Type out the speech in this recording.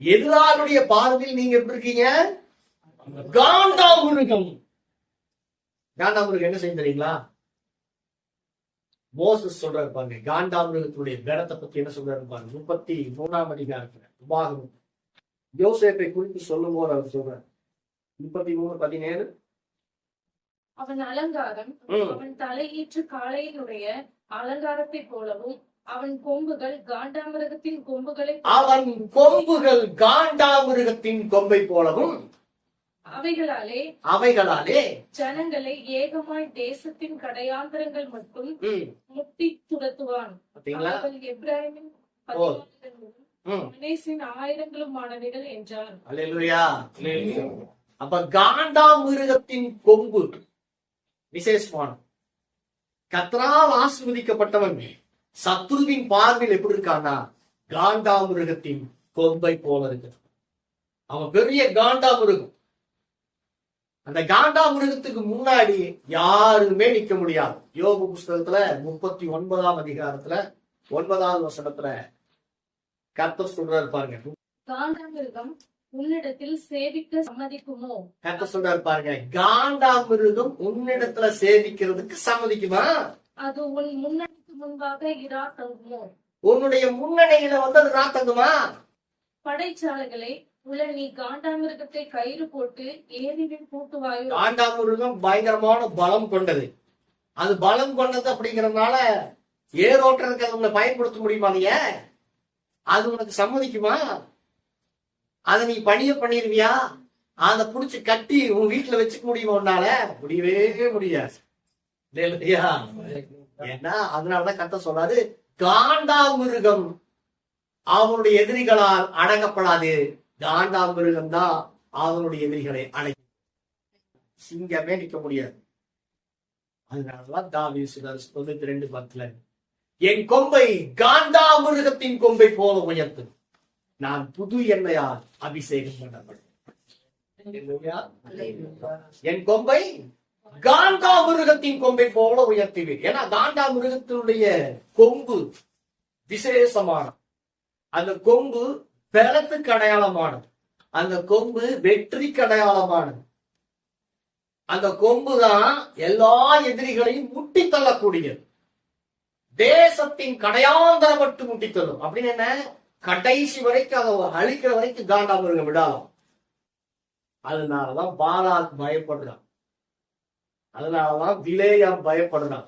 எதிராளுடைய பார்வையில் நீங்க எப்படி இருக்கீங்க? காண்டாமிருகம். காண்டாமிருகம் என்ன செய்யும் தெரியுங்களா? மோசஸ் சொல்றாரு பாருங்க, காண்டாமிருகத்துடைய கணத்தை பத்தி என்ன சொல்றாரு பாருங்க. 33ஆம் அதிகாரத்துல உபாகமம் யோசேப்பை குறித்து சொல்லும் போது அவர் சொல்றாரு 33:17. அவன் அலங்காரம் அவன் தலையீற்று காளையினுடைய அலங்காரத்தை போலவும் அவன் கொம்புகள் காண்டாமிருகத்தின் கொம்புகளை காண்டாமிருகத்தின் கொம்பை போலவும் அவைகளாலே ஜனங்களை ஏகமாய் தேசத்தின் கடையாந்தரங்கள் மட்டும் முட்டி துரத்துவான். எப்ராஹிமின் 1000ங்களுமானவைகள் என்றார். அல்லேலூயா. அப்ப காண்டாமிருகத்தின் கொம்பு விசேஷமான, கர்த்தரால் ஆசீர்வதிக்கப்பட்டவன் சத்துருவின் பார்வையில் எப்படி இருக்கான்னா காண்டாமிருகத்தின் கொம்பை போல இருக்கு. அவன் பெரிய காண்டாமிருகம். அந்த காண்டாமிருகத்துக்கு முன்னாடி யாருமே நிக்க முடியாது. யோபு புஸ்தகத்துல 39ஆம் அதிகாரத்துல 9வது வசனத்துல கர்த்தர் சொல்றாரு பாருங்க, காண்டாமிருகம் உன்னிடத்தில் சேவிக்க சம்மதிக்குமோ? கர்த்தர் சொல்றாரு பாருங்க, காண்டாமிருகம் உன்னிடத்துல சேவிக்கிறதுக்கு சம்மதிக்குமா? அது உன் முன்னணிக்கு முன்பாக இரா தங்குமோ? உன்னுடைய முன்னணியில வந்து அது ராத்தங்குமா? படைச்சாலைகளை உள்ள நீ காண்டாமிருகத்தை கயிறு போட்டு ஏரிவில் பூட்டுவாயோ? காண்டாமிருகம் பயங்கரமான பலம் கொண்டது. அது பலம் கொண்டது அப்படிங்கறதுனால ஏரோட்டுறதுக்கு அது உங்களை பயன்படுத்த முடியுமா? நீங்க அது உனக்கு சம்மதிக்குமா? அதை நீ பணிய பண்ணிருவியா? அதை புடிச்சு கட்டி உன் வீட்டுல வச்சுக்க முடியுமா? உன்னால முடியவே முடியாது. ஏன்னா அதனாலதான் கத்த சொல்லாது, காண்டாமிருகம் அவனுடைய எதிரிகளால் அடங்கப்படாது. காண்டாமிருகம் தான் அவனுடைய எதிரிகளை அடங்கி சிங்கமே நிக்க முடியாது. அதனாலதான் தாவீது 92:10 என் கொம்பை காண்டாமிருகத்தின் கொம்பை போல உயர்த்து, நான் புது எண்ணெயால் அபிஷேகம் பண்ணப்படும். என் கொம்பை காண்டாமிருகத்தின் கொம்பை போல உயர்த்துவேன். ஏன்னா காண்டாமிருகத்தினுடைய கொம்பு விசேஷமான, அந்த கொம்பு பலத்துக்கு அடையாளமானது, அந்த கொம்பு வெற்றிக்கு அடையாளமானது. அந்த கொம்பு தான் எல்லா எதிரிகளையும் முட்டி தள்ளக்கூடியது. தேசத்தின் கடையாந்தர மட்டும் முட்டி தள்ளும். அப்படின்னு என்ன, கடைசி வரைக்கும் அதை அழிக்கிற வரைக்கும் காண்டாமிருகம் விடாலும். அதனாலதான் பாலாக் பயப்படுறான், அதனாலதான் விலேயாம் பயப்படுறான்.